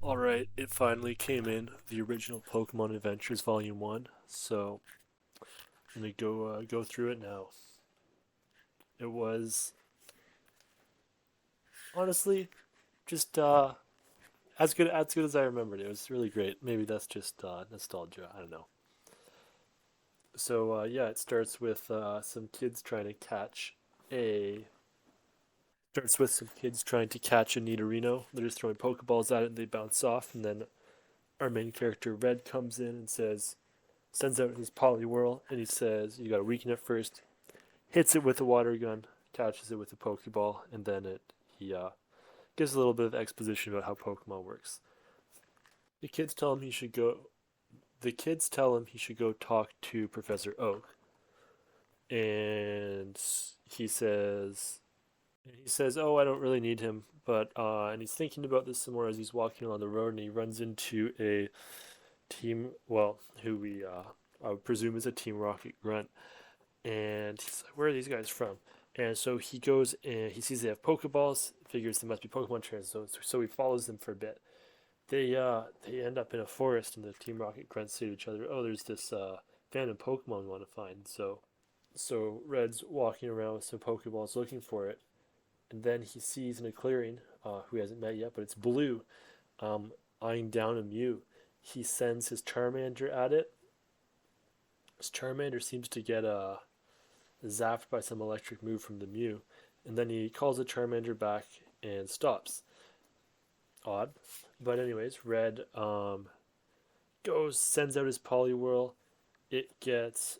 Alright, it finally came in, the original Pokemon Adventures Volume 1, so I'm gonna go through it now. It was, honestly, just as good as I remembered. It was really great. Maybe that's just nostalgia, I don't know. So yeah, it starts with some kids trying to catch a starts with some kids trying to catch a Nidorino. They're just throwing Pokeballs at it and they bounce off, and then our main character Red comes in and sends out his Poliwhirl, and he says, "You got to weaken it first." Hits it with a water gun, catches it with a Pokeball, and then it he gives a little bit of exposition about how Pokemon works. The kids tell him he should go. The kids tell him he should go talk to Professor Oak, and he says he says, "Oh, I don't really need him." But and he's thinking about this some more as he's walking along the road, and he runs into a team. Well, who we I would presume is a Team Rocket grunt, and he's like, "Where are these guys from?" And so he goes and he sees they have Pokeballs, figures they must be Pokemon trainers, so he follows them for a bit. They end up in a forest, and the Team Rocket grunts say to each other, "Oh, there's this phantom Pokemon we want to find." So Red's walking around with some Pokeballs looking for it, and then he sees in a clearing who he hasn't met yet, but it's Blue, um, eyeing down a Mew. He sends his Charmander at it. His Charmander seems to get zapped by some electric move from the Mew, and then he calls the Charmander back and stops. Odd. But anyways, Red sends out his Poliwhirl. It gets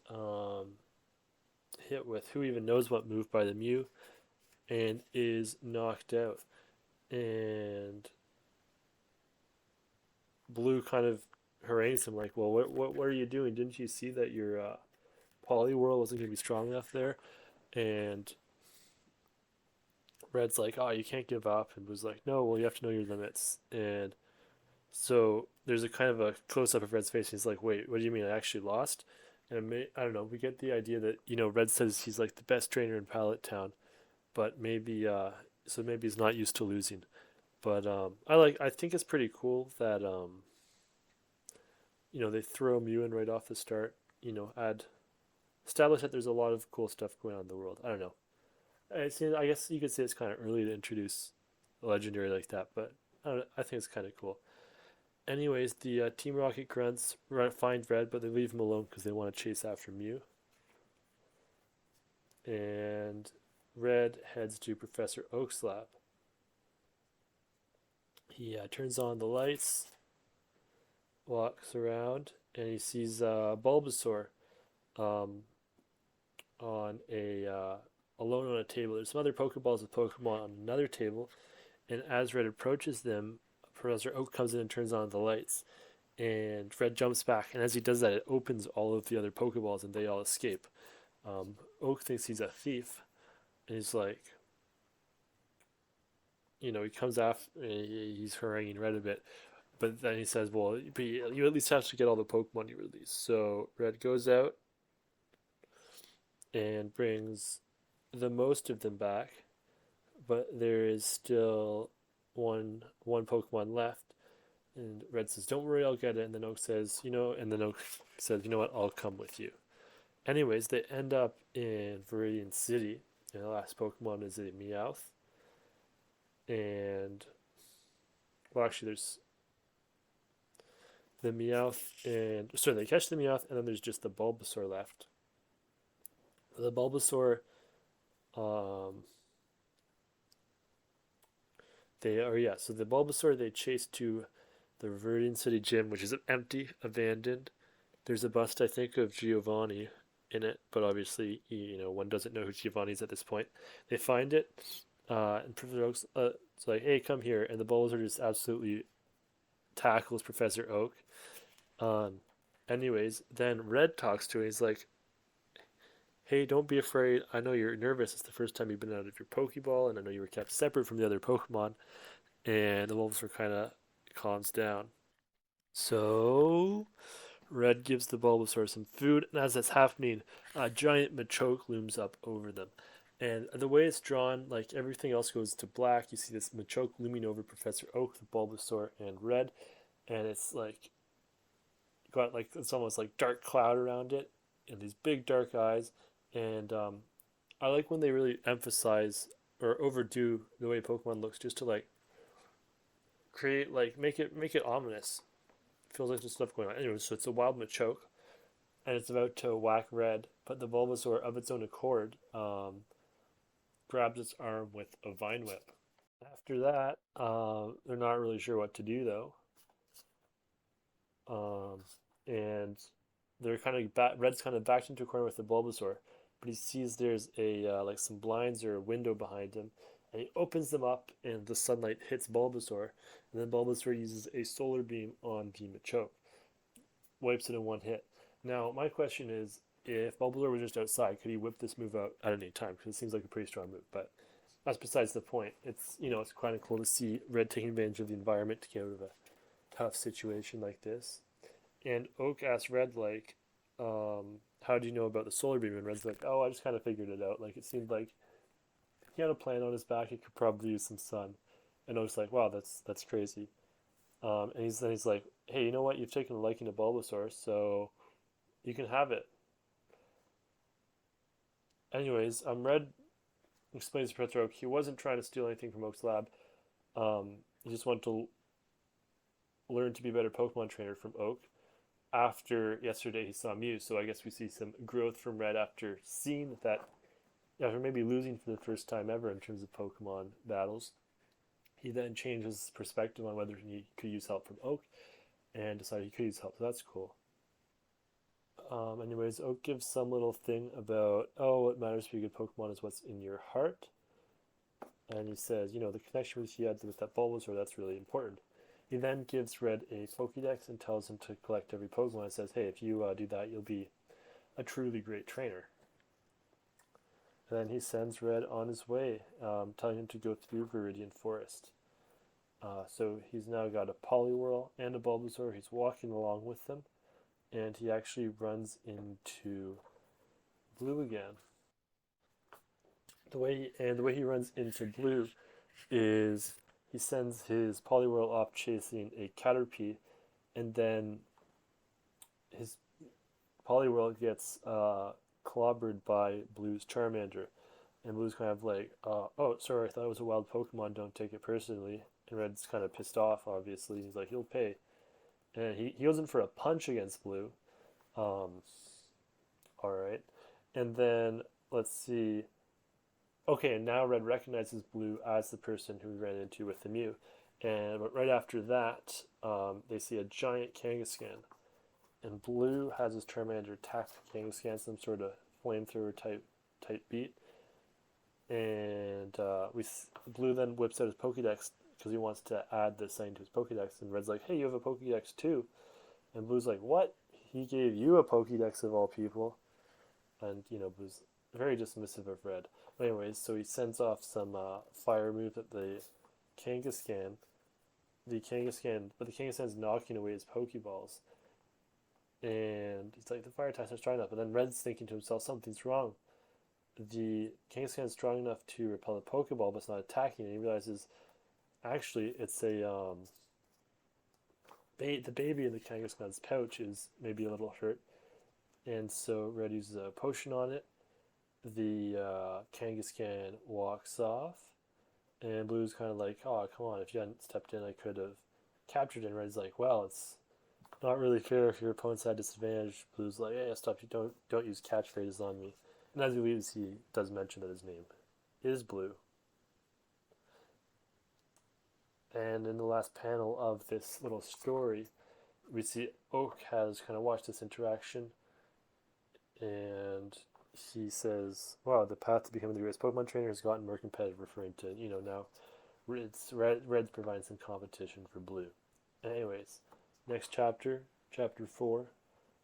hit with who even knows what move by the Mew and is knocked out. And Blue kind of harangues him like, "Well, what are you doing? Didn't you see that your Poliwhirl wasn't going to be strong enough there?" And Red's like, "Oh, you can't give up," and was like, "No, well, you have to know your limits." And so there's a kind of a close up of Red's face, and he's like, "Wait, what do you mean? I actually lost?" And I don't know. We get the idea that Red says he's like the best trainer in Pallet Town, but maybe he's not used to losing. But I think it's pretty cool that they throw Mew in right off the start. Add establish that there's a lot of cool stuff going on in the world. I don't know. I guess you could say it's kind of early to introduce a legendary like that, but I think it's kind of cool. Anyways, the Team Rocket grunts find Red, but they leave him alone because they want to chase after Mew. And Red heads to Professor Oak's lab. He turns on the lights, walks around, and he sees Bulbasaur um, on a alone on a table. There's some other Pokeballs with Pokemon on another table, and as Red approaches them, Professor Oak comes in and turns on the lights. And Red jumps back, and as he does that, it opens all of the other Pokeballs, and they all escape. Oak thinks he's a thief, and he's like, he comes after, he's haranguing Red a bit, but then he says, "Well, but you at least have to get all the Pokemon you release." So Red goes out and brings the most of them back, but there is still one Pokemon left. And Red says, "Don't worry, I'll get it." And then Oak says, and then Oak says, "You know what? I'll come with you." Anyways, they end up in Viridian City, and the last Pokemon is a Meowth. And well, actually, there's the Meowth, and sorry, they catch the Meowth, and then there's just the Bulbasaur left. The Bulbasaur, um, so the Bulbasaur they chase to the Viridian City gym, which is empty, abandoned. There's a bust, I think, of Giovanni in it, but obviously, one doesn't know who Giovanni is at this point. They find it, and Professor Oak's it's like, "Hey, come here," and the Bulbasaur just absolutely tackles Professor Oak. Um, anyways, then Red talks to him. He's like, "Hey, don't be afraid. I know you're nervous. It's the first time you've been out of your Pokeball, and I know you were kept separate from the other Pokemon." And the Bulbasaur kind of calms down. So Red gives the Bulbasaur some food, and as that's happening, a giant Machoke looms up over them. And the way it's drawn, like everything else goes to black. You see this Machoke looming over Professor Oak, the Bulbasaur, and Red, and it's like got like it's almost like dark cloud around it, and these big dark eyes. And I like when they really emphasize or overdo the way Pokemon looks, just to like create like make it ominous. Feels like there's stuff going on. Anyway, so it's a wild Machoke, and it's about to whack Red, but the Bulbasaur of its own accord grabs its arm with a vine whip. After that, they're not really sure what to do though, and they're kind of Red's kind of backed into a corner with the Bulbasaur, but he sees there's a like some blinds or a window behind him, and he opens them up, and the sunlight hits Bulbasaur, and then Bulbasaur uses a solar beam on the Machoke, wipes it in one hit. Now, my question is, if Bulbasaur was just outside, could he whip this move out at any time? Because it seems like a pretty strong move, but that's besides the point. It's kind of cool to see Red taking advantage of the environment to get out of a tough situation like this. And Oak asked Red like, "How do you know about the solar beam?" And Red's like, "Oh, I just kind of figured it out. Like it seemed like he had a plant on his back. He could probably use some sun." And Oak's like, "Wow, that's crazy." And he's like, "Hey, you know what? You've taken a liking to Bulbasaur, so you can have it." Anyways, Red explains to Professor Oak he wasn't trying to steal anything from Oak's lab. He just wanted to learn to be a better Pokemon trainer from Oak. After yesterday, he saw Mew, so I guess we see some growth from Red after seeing that, after maybe losing for the first time ever in terms of Pokemon battles. He then changed his perspective on whether he could use help from Oak and decided he could use help, so that's cool. Anyways, Oak gives some little thing about, oh, what matters to be a good Pokemon is what's in your heart. And he says, the connection with you had with that Bulbasaur, that's really important. He then gives Red a Pokédex and tells him to collect every Pokemon and says, hey, if you do that, you'll be a truly great trainer. And then he sends Red on his way, telling him to go through Viridian Forest. So he's now got a Poliwhirl and a Bulbasaur. He's walking along with them, and he actually runs into Blue again. The way he runs into Blue is he sends his Poliwhirl off chasing a Caterpie, and then his Poliwhirl gets clobbered by Blue's Charmander, and Blue's kind of like, "Oh, sorry, I thought it was a wild Pokemon. Don't take it personally." And Red's kind of pissed off. Obviously, he's like, "He'll pay," and he goes in for a punch against Blue. Um, all right, and then let's see. Okay, and now Red recognizes Blue as the person who he ran into with the Mew. And but right after that, they see a giant Kangaskhan. And Blue has his Charmander attack the Kangaskhan, some sort of flamethrower type beat. And Blue then whips out his Pokédex because he wants to add the sign to his Pokédex. And Red's like, hey, you have a Pokédex too. And Blue's like, what? He gave you a Pokédex of all people. And, Blue's very dismissive of Red. But anyways, so he sends off some fire move at the Kangaskhan. But the Kangaskhan's knocking away his Pokeballs. And he's like, the fire attacks are strong enough. But then Red's thinking to himself, something's wrong. The Kangaskhan is strong enough to repel the Pokeball, but it's not attacking. And he realizes, actually, it's the baby in the Kangaskhan's pouch is maybe a little hurt. And so Red uses a potion on it. The Kangaskhan walks off, and Blue's kind of like, oh, come on, if you hadn't stepped in, I could have captured it. And Red's like, well, it's not really fair if your opponent's at disadvantage. Blue's like, hey, stop, you don't use catchphrases on me. And as he leaves, he does mention that his name is Blue. And in the last panel of this little story, we see Oak has kind of watched this interaction, and he says, wow, the path to becoming the greatest Pokemon trainer has gotten more competitive, referring to, now Red's providing some competition for Blue. Anyways, next chapter, chapter 4,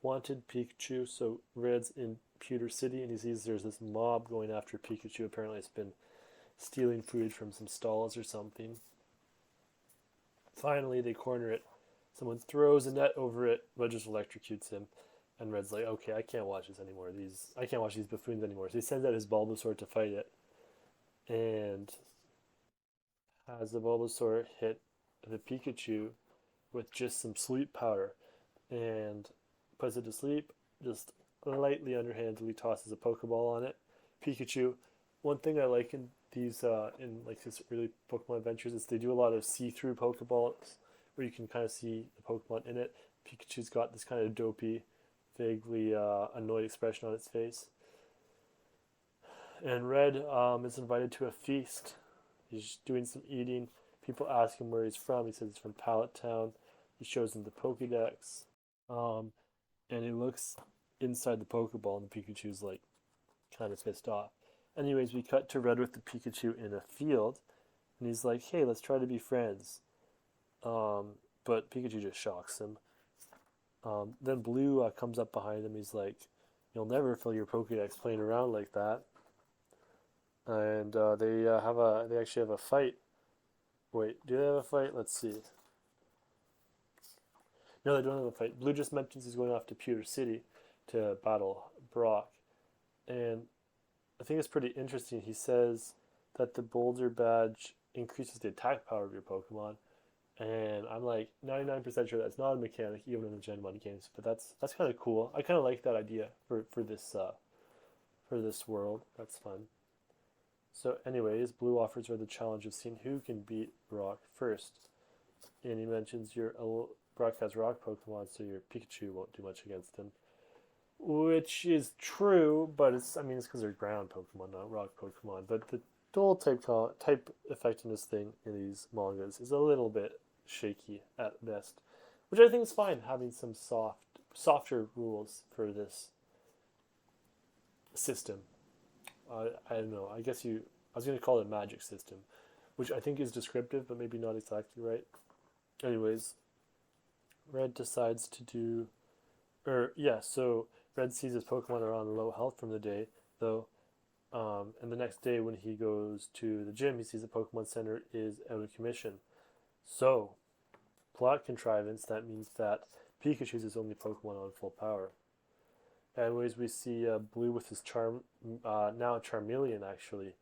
Wanted Pikachu. So Red's in Pewter City, and he sees there's this mob going after Pikachu. Apparently it's been stealing food from some stalls or something. Finally, they corner it. Someone throws a net over it, but just electrocutes him. And Red's like, okay, I can't watch this anymore. I can't watch these buffoons anymore. So he sends out his Bulbasaur to fight it. and has the Bulbasaur hit the Pikachu with just some sleep powder and puts it to sleep, just lightly underhandedly tosses a Pokeball on it. Pikachu. One thing I like in like this early Pokemon adventures is they do a lot of see-through Pokeballs where you can kind of see the Pokemon in it. Pikachu's got this kind of dopey, vaguely annoyed expression on its face. And Red is invited to a feast. He's doing some eating. People ask him where he's from. He says he's from Pallet Town. He shows them the Pokedex. Um, and he looks inside the Pokeball, and the Pikachu's like kind of pissed off. Anyways, we cut to Red with the Pikachu in a field, and he's like, "Hey, let's try to be friends." But Pikachu just shocks him. Then Blue comes up behind him. He's like, "You'll never fill your Pokedex playing around like that." And they actually have a fight. Wait, do they have a fight? Let's see. No, they don't have a fight. Blue just mentions he's going off to Pewter City to battle Brock, and I think it's pretty interesting. He says that the Boulder badge increases the attack power of your Pokemon, and I'm like 99% sure that's not a mechanic even in the Gen 1 games, but that's kind of cool. I kind of like that idea for this world. That's fun. So, anyways, Blue offers her the challenge of seeing who can beat Brock first, and he mentions Brock has rock Pokemon, so your Pikachu won't do much against him, which is true, but it's because they're ground Pokemon, not rock Pokemon. But the dual type effectiveness thing in these mangas is a little bit shaky at best, which I think is fine. Having some softer rules for this system. I don't know. I was going to call it a magic system, which I think is descriptive, but maybe not exactly right. Anyways, Red decides to do, or yeah. So Red sees his Pokemon are on low health from the day, though. And the next day, when he goes to the gym, he sees the Pokemon Center is out of commission. So, plot contrivance, that means that Pikachu's his only Pokemon on full power. Anyways, we see Blue with his now Charmeleon actually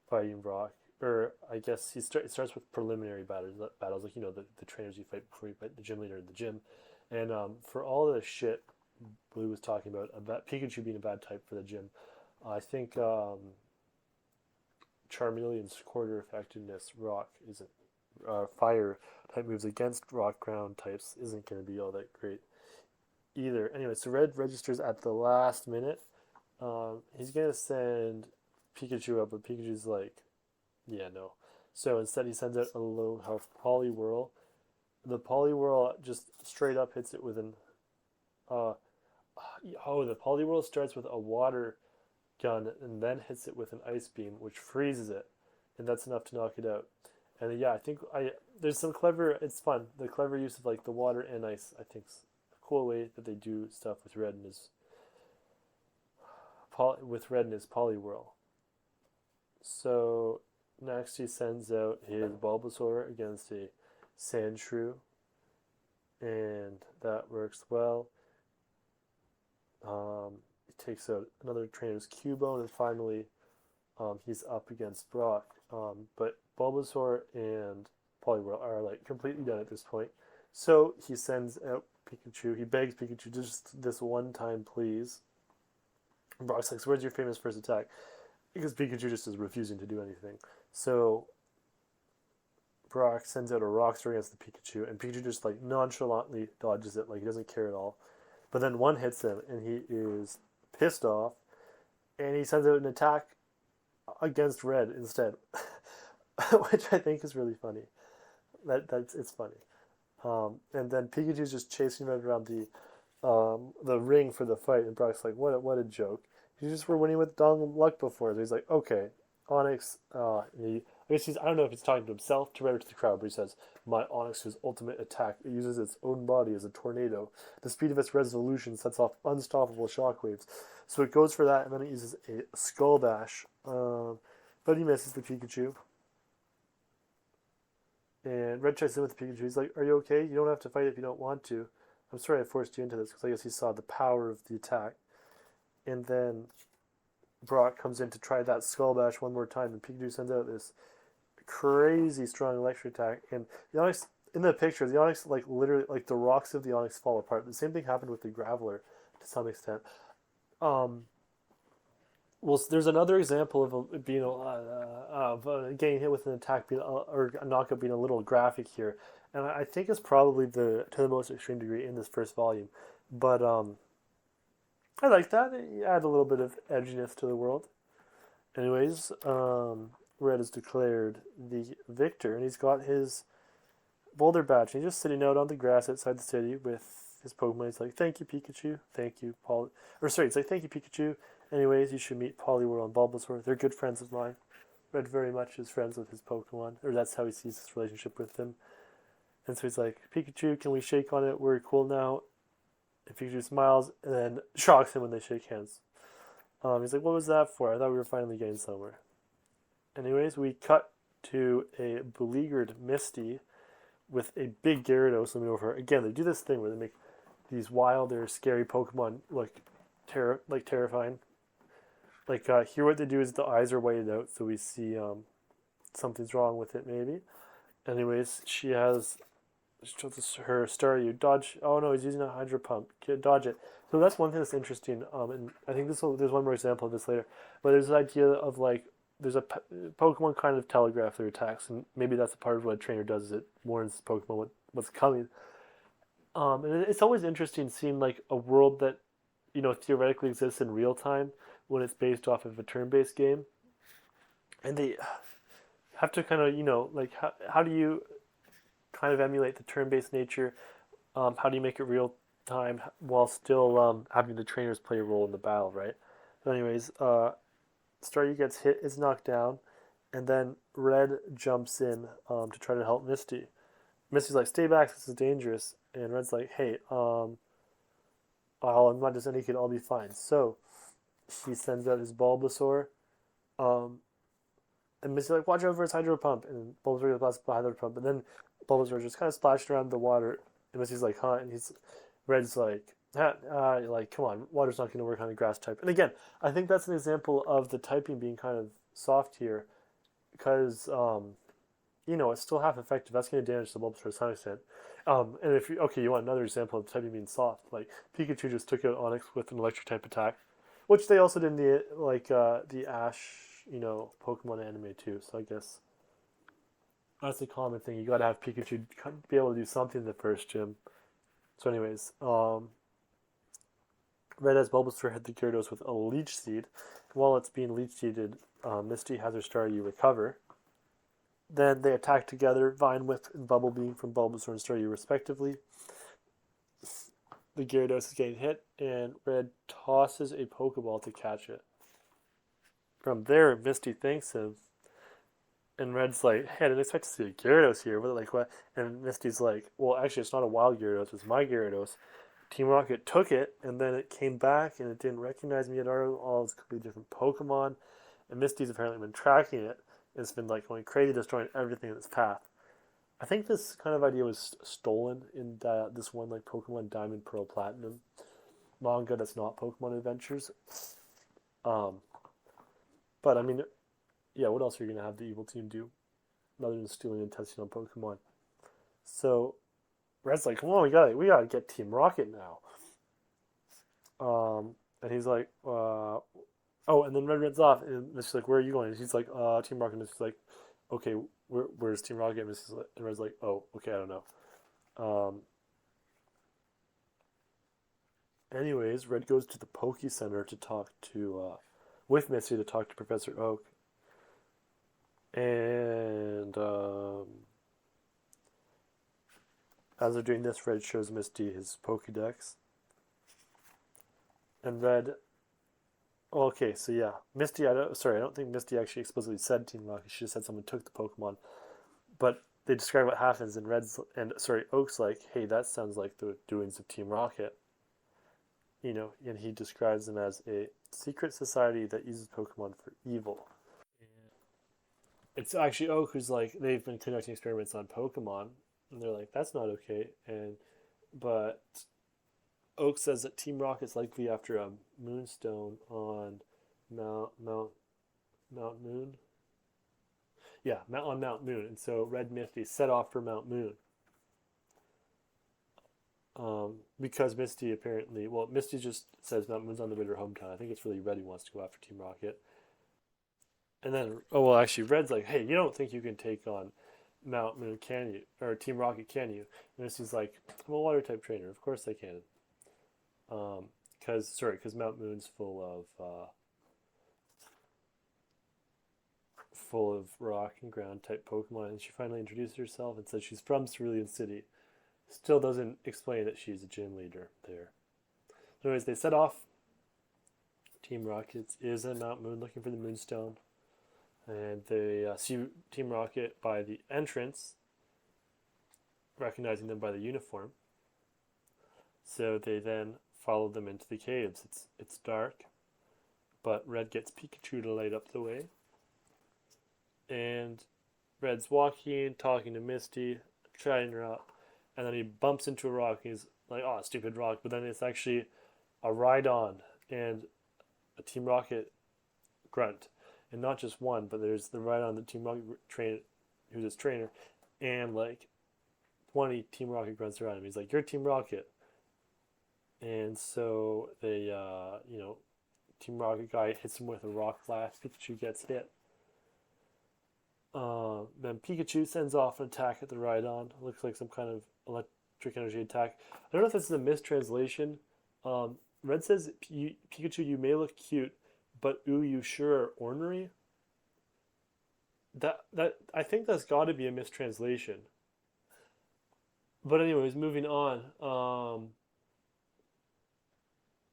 fighting Brock. Or I guess it starts with preliminary battles like the trainers you fight before you fight the gym leader in the gym. And for all the shit Blue was talking about Pikachu being a bad type for the gym, I think Charmeleon's quarter effectiveness rock isn't fire type moves against rock ground types isn't going to be all that great either. Anyway, so Red registers at the last minute. He's going to send Pikachu up, but Pikachu's like, yeah, no. So instead, he sends out a low health Poliwhirl. The Poliwhirl just straight up hits it with an. Uh, the Poliwhirl starts with a water gun and then hits it with an ice beam, which freezes it, and that's enough to knock it out. And yeah, I think there's some clever. It's fun. The clever use of like the water and ice. I think is a cool way that they do stuff with Red and his Poliwhirl. So next, he sends out his Bulbasaur against a Sandshrew, and that works well. He takes out another trainer's Cubone, and finally, he's up against Brock. But Bulbasaur and Poliwhirl are like completely done at this point. So he sends out Pikachu. He begs Pikachu just this one time, please. And Brock's like, so "Where's your famous first attack?" Because Pikachu just is refusing to do anything. So Brock sends out a Rockster against the Pikachu, and Pikachu just like nonchalantly dodges it, like he doesn't care at all. But then one hits him, and he is pissed off, and he sends out an attack against Red instead, which I think is really funny. It's funny. And then Pikachu's just chasing Red around the ring for the fight, and Brock's like, what a joke. You just were winning with dumb luck before. So he's like, okay, Onyx. I don't know if he's talking to himself, to Red, or to the crowd, but he says, "My Onyx's ultimate attack, it uses its own body as a tornado. The speed of its resolution sets off unstoppable shockwaves." So it goes for that, and then it uses a Skull Bash. But he misses the Pikachu. And Red checks in with the Pikachu. He's like, "Are you okay? You don't have to fight if you don't want to. I'm sorry I forced you into this," because I guess he saw the power of the attack. And then Brock comes in to try that Skull Bash one more time, and Pikachu sends out this crazy strong electric attack. And the Onyx in the picture, the Onyx like literally like the rocks of the Onyx fall apart. The same thing happened with the Graveler to some extent. Um, well, there's another example of being getting hit with an attack being, or a knockup being a little graphic here, and I think it's probably the to the most extreme degree in this first volume. But I like that. You add a little bit of edginess to the world. Anyways, Red is declared the victor, and he's got his Boulder badge. And he's just sitting out on the grass outside the city with his Pokemon. He's like, "Thank you, Pikachu. Thank you, Paul." Or sorry, it's like, "Thank you, Pikachu. Anyways, you should meet Poliwhirl and Bulbasaur. They're good friends of mine." Red very much is friends with his Pokemon, or that's how he sees his relationship with them. And so he's like, "Pikachu, can we shake on it? We're cool now." And Pikachu smiles and then shocks him when they shake hands. He's like, "What was that for? I thought we were finally getting somewhere." Anyways, we cut to a beleaguered Misty with a big Gyarados swimming over her. Again, they do this thing where they make these wilder, scary Pokemon look terrifying. Like here, what they do is the eyes are whited out, so we see something's wrong with it, maybe. Anyways, she has her Staryu dodge. Oh no, he's using a Hydro Pump. Dodge it. So that's one thing that's interesting. And I think there's one more example of this later. But there's this idea of like there's a Pokemon kind of telegraph their attacks, and maybe that's a part of what a trainer does. Is it warns Pokemon what's coming. And it's always interesting seeing like a world that theoretically exists in real time when it's based off of a turn-based game, and they have to kind of like how do you kind of emulate the turn-based nature? How do you make it real time while still having the trainers play a role in the battle, right? So, anyways, Staryu gets hit, is knocked down, and then Red jumps in to try to help Misty. Misty's like, "Stay back, this is dangerous," and Red's like, "Hey, I'm not just any kid, I'll be fine." So he sends out his Bulbasaur, um, and Misty's like, "Watch out for his Hydro Pump," and Bulbasaur goes by Hydro Pump, and then Bulbasaur just kind of splashed around the water, and Misty's like, "Huh?" And Red's like, like, come on, water's not going to work on the grass type. And again, I think that's an example of the typing being kind of soft here, because it's still half effective. That's going to damage the Bulbasaur to some extent. And if you want another example of typing being soft, like Pikachu just took out Onix with an electric type attack, which they also did in the Ash Pokemon anime too. So I guess that's a common thing. You got to have Pikachu be able to do something in the first gym. So anyways, Red has Bulbasaur hit the Gyarados with a Leech Seed. While it's being Leech Seeded, Misty has her Staryu recover. Then they attack together, Vine Whip and Bubble Beam from Bulbasaur and Staryu respectively. The Gyarados is getting hit, and Red tosses a Pokeball to catch it. From there, Misty thanks him, and Red's like, "Hey, I didn't expect to see a Gyarados here." But like what? And Misty's like, "Well, actually, it's not a wild Gyarados. It's my Gyarados. Team Rocket took it, and then it came back, and it didn't recognize me at all. It's completely different Pokemon." And Misty's apparently been tracking it. It's been like going crazy, destroying everything in its path. I think this kind of idea was stolen in this one like Pokemon Diamond, Pearl, Platinum manga that's not Pokemon Adventures. Um, but I mean, yeah, what else are you gonna have the evil team do other than stealing and testing on Pokemon? So Red's like, "Come on, we gotta get Team Rocket now." And he's like, "Oh," and then Red runs off, and Missy's like, "Where are you going?" And he's like, "Team Rocket." And Missy's like, "Okay, where's Team Rocket?" And Red's like, "Oh, okay, I don't know." Um, Anyways, Red goes to the Poke Center to talk with Missy to talk to Professor Oak, and as they're doing this, Red shows Misty his Pokédex, and Red. Okay, so yeah, Misty. I don't think Misty actually explicitly said Team Rocket. She just said someone took the Pokemon, but they describe what happens, and Oak's like, "Hey, that sounds like the doings of Team Rocket." And he describes them as a secret society that uses Pokemon for evil. It's actually Oak who's like, they've been conducting experiments on Pokemon, and they're like, "That's not okay." But Oak says that Team Rocket's likely after a Moonstone on Mount Mount Moon. Yeah, on Mount Moon, and so Red Misty set off for Mount Moon. Because Misty apparently, well, Misty just says Mount Moon's on the way to her hometown. I think it's really Red who wants to go after Team Rocket. And then, oh well, actually, Red's like, hey, you don't think you can take on Mount Moon, can you? Or Team Rocket, can you? And Misty's like, I'm a water type trainer. Of course I can. Because Mount Moon's full of rock and ground type Pokemon, and she finally introduces herself and says she's from Cerulean City. Still doesn't explain that she's a gym leader there. Anyways, they set off. Team Rocket is at Mount Moon looking for the Moonstone, and they see Team Rocket by the entrance, recognizing them by the uniform. So they then follow them into the caves. It's dark, but Red gets Pikachu to light up the way, and Red's walking, talking to Misty, chatting her up, and then he bumps into a rock. And he's like, "Oh, stupid rock!" But then it's actually a Rhydon and a Team Rocket grunt, and not just one, but there's the Rhydon, the Team Rocket train, who's his trainer, and like 20 Team Rocket grunts around him. He's like, "You're Team Rocket," and so Team Rocket guy hits him with a rock blast. Pikachu gets hit. Then Pikachu sends off an attack at the Rhydon. Looks like some kind of electric energy attack. I don't know if this is a mistranslation. Red says, Pikachu, you may look cute, but ooh, you sure are ornery. That I think that's got to be a mistranslation. But anyways, moving on.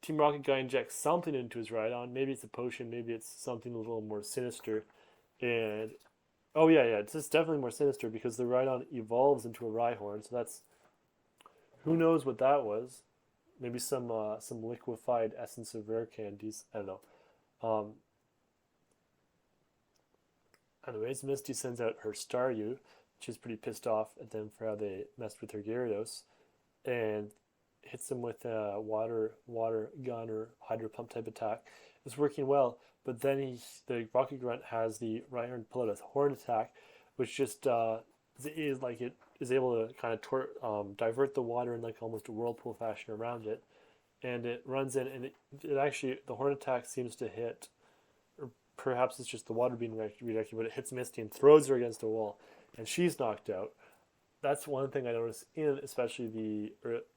Team Rocket guy injects something into his Rhydon. Maybe it's a potion. Maybe it's something a little more sinister. And oh yeah, it's just definitely more sinister because the Rhydon evolves into a Rhyhorn. So that's who knows what that was. Maybe some liquefied essence of rare candies. I don't know. Um, Anyways, Misty sends out her Staryu. She's pretty pissed off at them for how they messed with her Gyarados, and hits him with a water gun or hydro pump type attack. It's working well, but then the Rocket Grunt has the Rhyhorn pull out a horn attack, which just it is able to kind of divert the water in like almost a whirlpool fashion around it, and it runs in, and it actually the horn attack seems to hit, or perhaps it's just the water being redirected, but it hits Misty and throws her against a wall, and she's knocked out. That's one thing I noticed in especially the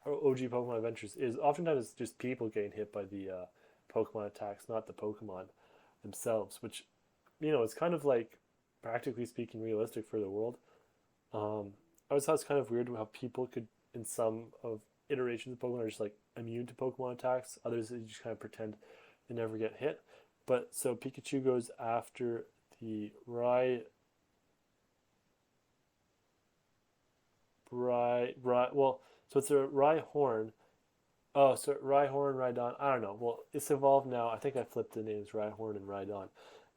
OG Pokemon Adventures is oftentimes it's just people getting hit by the Pokemon attacks, not the Pokemon themselves, which it's kind of like practically speaking realistic for the world. I always thought it's kind of weird how people could, in some of iterations of Pokemon, are just like immune to Pokemon attacks. Others they just kind of pretend they never get hit. But so Pikachu goes after the well, so it's a Rhyhorn. Oh, so Rhyhorn, Rhydon. I don't know. Well, it's evolved now. I think I flipped the names Rhyhorn and Rhydon,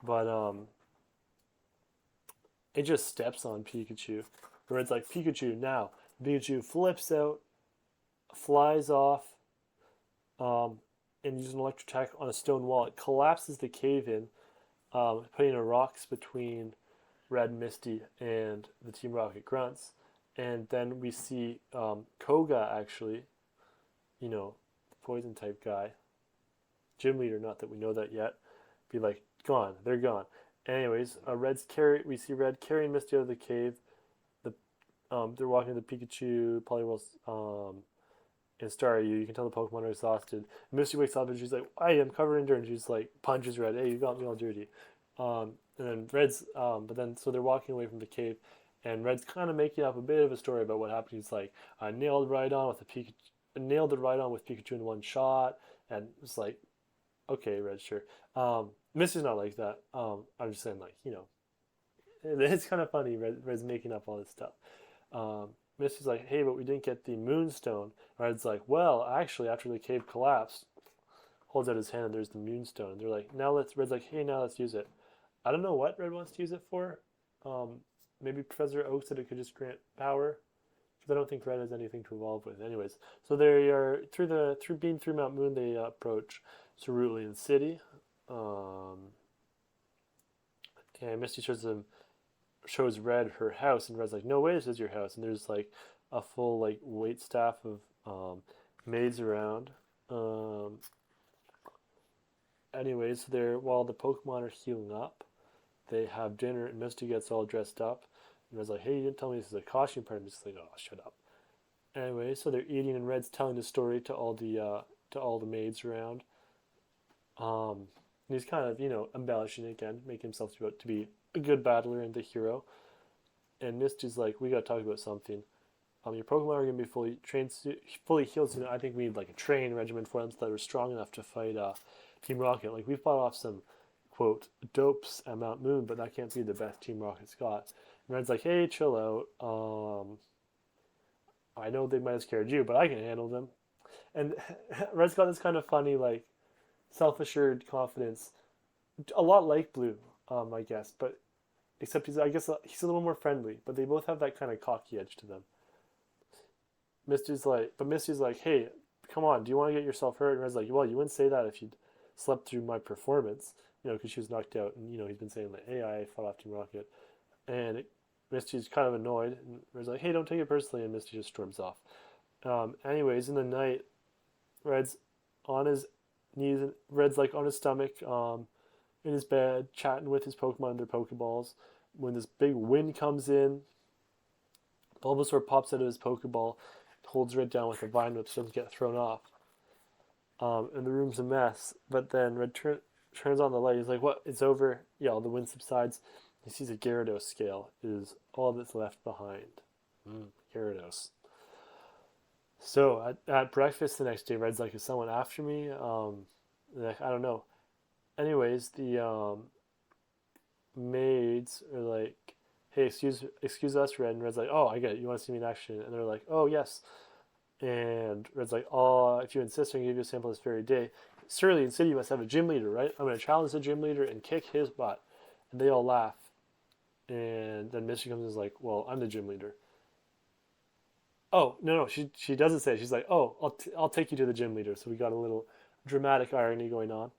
but it just steps on Pikachu. Where it's like Pikachu now. Pikachu flips out, flies off, um, and uses an electric attack on a stone wall. It collapses the cave in, putting a rocks between Red Misty and the Team Rocket Grunts. And then we see Koga actually, the poison type guy, gym leader. Not that we know that yet. Be like, gone. They're gone. Anyways, we see Red carrying Misty out of the cave. They're walking to the Pikachu, Poliwhirl, and Staryu. You can tell the Pokemon are exhausted. Misty wakes up and she's like, "Hey, I'm covered in dirt," and she's like punches Red. "Hey, you got me all dirty." And then but then so they're walking away from the cave, and Red's kind of making up a bit of a story about what happened. He's like, "I nailed Rhydon with nailed the Rhydon with Pikachu in one shot," and it's like, "Okay, Red, sure." Misty's not like that. I'm just saying, like, it's kind of funny. Red's making up all this stuff. Misty's like, "Hey, but we didn't get the Moonstone." Red's like, "Well, actually, after the cave collapsed," holds out his hand, and there's the Moonstone. They're like, Red's like, "Hey, now let's use it." I don't know what Red wants to use it for. Maybe Professor Oak said it could just grant power, because I don't think Red has anything to evolve with. Anyways, so they are through Mount Moon. They approach Cerulean City. Um, and Misty shows Red her house, and Red's like, "No way, this is your house." And there's like a full like wait staff of maids around. Um, Anyways, they're while the Pokemon are healing up, they have dinner, and Misty gets all dressed up. And Red's like, "Hey, you didn't tell me this is a costume party." Misty's like, "Oh, shut up." Anyway, so they're eating, and Red's telling the story to all the maids around. And he's kind of embellishing it again, making himself to be a good battler and the hero. And Misty's like, "We gotta talk about something. Your Pokemon are gonna be fully trained, fully healed soon. I think we need like a training regimen for them so that they're strong enough to fight Team Rocket. Like we've fought off some quote dopes at Mount Moon, but that can't be the best Team Rocket's got." And Red's like, "Hey, chill out. I know they might have scared you, but I can handle them." And Red's got this kind of funny, like self-assured confidence, a lot like Blue, I guess, but except I guess he's a little more friendly. But they both have that kind of cocky edge to them. Misty's like, "Hey, come on, do you want to get yourself hurt?" And Red's like, "Well, you wouldn't say that if you'd slept through my performance, because she was knocked out." And he's been saying like, "Hey, I fought off Team Rocket," and Misty's kind of annoyed, and Red's like, "Hey, don't take it personally," and Misty just storms off. Anyways, in the night, Red's on his knees, and Red's like on his stomach, in his bed, chatting with his Pokemon and their Pokeballs. When this big wind comes in, Bulbasaur pops out of his Pokeball, holds Red down with a vine whip so he doesn't get thrown off. And the room's a mess. But then Red turns on the light. He's like, "What? It's over." Yeah, all the wind subsides. He sees a Gyarados scale is all that's left behind. Gyarados. So at breakfast the next day, Red's like, "Is someone after me?" Like, I don't know. Anyways, the maids are like, "Hey, excuse us, Red." And Red's like, "Oh, I get it. You want to see me in action?" And they're like, "Oh, yes." And Red's like, "Oh, if you insist, I can give you a sample this very day. Surely in City you must have a gym leader, right? I'm going to challenge the gym leader and kick his butt." And they all laugh. And then Misty comes and is like, "Well, I'm the gym leader." Oh, no, she doesn't say it. She's like, "Oh, I'll take you to the gym leader." So we got a little dramatic irony going on.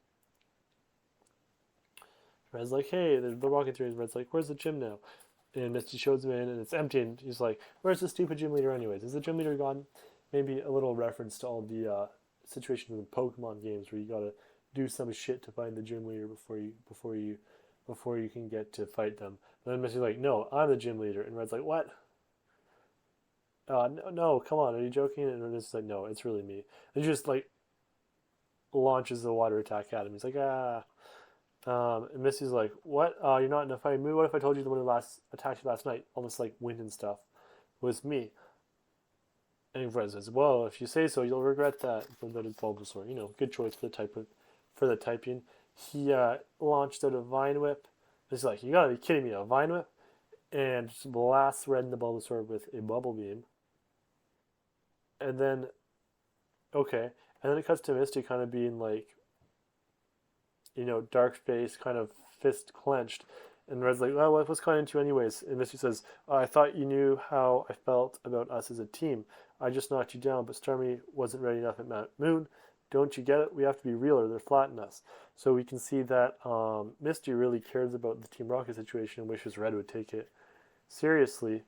Red's like, "Hey, they're walking through, and Red's like, "Where's the gym now?" And Misty shows him in, and it's empty. And he's like, "Where's the stupid gym leader, anyways? Is the gym leader gone?" Maybe a little reference to all the situations in Pokemon games where you gotta do some shit to find the gym leader before you can get to fight them. And then Misty's like, "No, I'm the gym leader." And Red's like, "What? No, no, come on, are you joking?" And Red's like, "No, it's really me." And he just like launches the water attack at him. He's like, "Ah." And Misty's like, "What? You're not in a fighting mood? What if I told you the one who last attacked you last night, all this like wind and stuff, was me?" And Fred says, "Well, if you say so, you'll regret that." But that is Bulbasaur. Good choice for the typing. He launched out a Vine Whip. He's like, "You gotta be kidding me, a Vine Whip!" And just blasts Red in the Bulbasaur with a Bubble Beam. And then, okay. And then it cuts to Misty kind of being like, dark face, kind of fist clenched. And Red's like, "Well, what's going into you anyways?" And Misty says, "I thought you knew how I felt about us as a team. I just knocked you down, but Stormy wasn't ready enough at Mount Moon. Don't you get it? We have to be real or they're flattening us." So we can see that Misty really cares about the Team Rocket situation and wishes Red would take it seriously.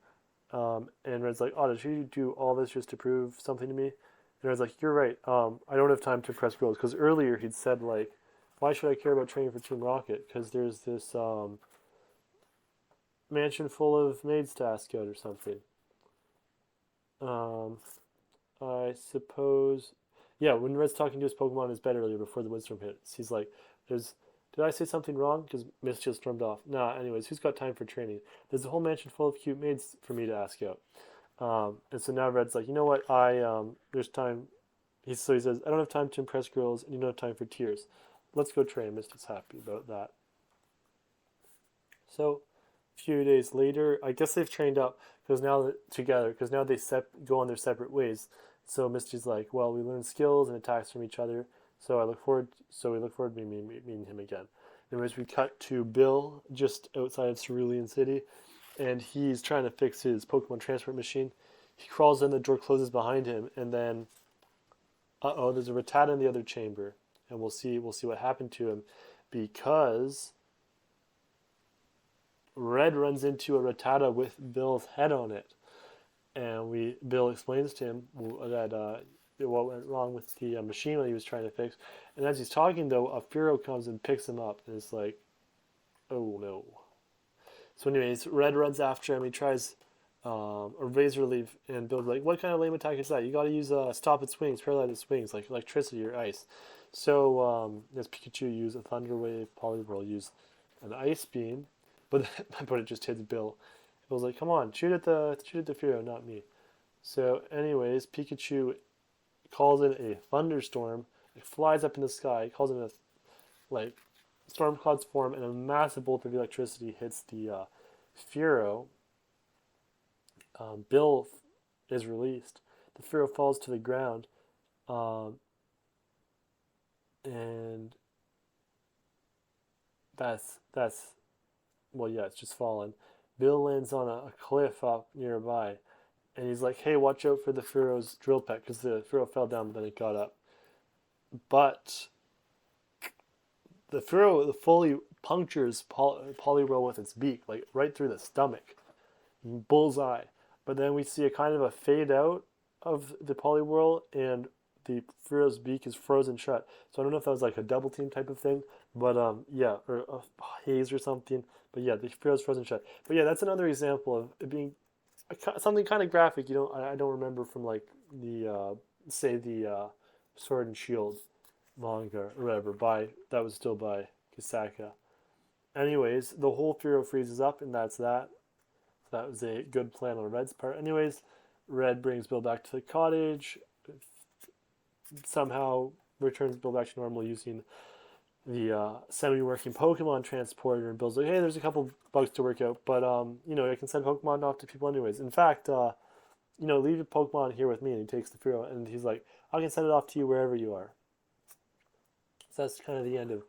And Red's like, "Oh, did you do all this just to prove something to me?" And Red's like, "You're right. I don't have time to impress girls." Because earlier he'd said, like, "Why should I care about training for Team Rocket? Because there's this mansion full of maids to ask out or something." Um, I suppose. Yeah, when Red's talking to his Pokemon in his bed earlier before the windstorm hits, he's like, "There's. Did I say something wrong?" Because Mist just stormed off. Nah, anyways, who's got time for training? There's a whole mansion full of cute maids for me to ask out. And so now Red's like, "You know what? There's time." So he says, "I don't have time to impress girls, and you don't have time for tears. Let's go train." Mist is happy about that. So a few days later, I guess they've trained up because now they go on their separate ways. So Misty's like, "Well, we learn skills and attacks from each other. So we look forward to meeting him again." Anyways, we cut to Bill just outside of Cerulean City, and he's trying to fix his Pokemon transport machine. He crawls in, the door closes behind him, and then, there's a Rattata in the other chamber, and we'll see what happened to him. because Red runs into a Rattata with Bill's head on it, and Bill explains to him that what went wrong with the machine that he was trying to fix. And as he's talking, though, a Furo comes and picks him up, and it's like, oh no. So, anyways, Red runs after him. He tries a razor leaf, and Bill's like, what kind of lame attack is that? You got to use stop its wings, paralyze its wings, like electricity or ice. So, as Pikachu used a Thunder Wave, Poliwhirl used an Ice Beam, but it just hits Bill. Bill's like, come on, shoot at the Furo, not me. So, anyways, Pikachu calls in a thunderstorm. It flies up in the sky. Calls in a storm clouds form, and a massive bolt of electricity hits the Furo. Bill is released. The Furo falls to the ground, and that's well, yeah, it's just fallen. Bill lands on a cliff up nearby, and he's like, "Hey, watch out for the Furo's drill peck," because the Furo fell down, but then it got up. But the Furo fully punctures Poliwhirl with its beak, like right through the stomach, bullseye. But then we see a kind of a fade out of the Poliwhirl, and the Furo's beak is frozen shut. So I don't know if that was like a double team type of thing, but yeah, or a haze or something. But yeah, the Furo's frozen shut. But yeah, that's another example of it being something kind of graphic. You know, I don't remember from like the say the Sword and Shield manga or whatever that was still by Kisaka. Anyways, the whole Furo freezes up, and that's that. That was a good plan on Red's part. Anyways, Red brings Bill back to the cottage, somehow returns Bill back to normal using the semi-working Pokemon transporter, and Bill's like, hey, there's a couple bugs to work out, but I can send Pokemon off to people anyways. In fact, leave your Pokemon here with me, and he takes the Furo, and he's like, I can send it off to you wherever you are. So that's kind of the end of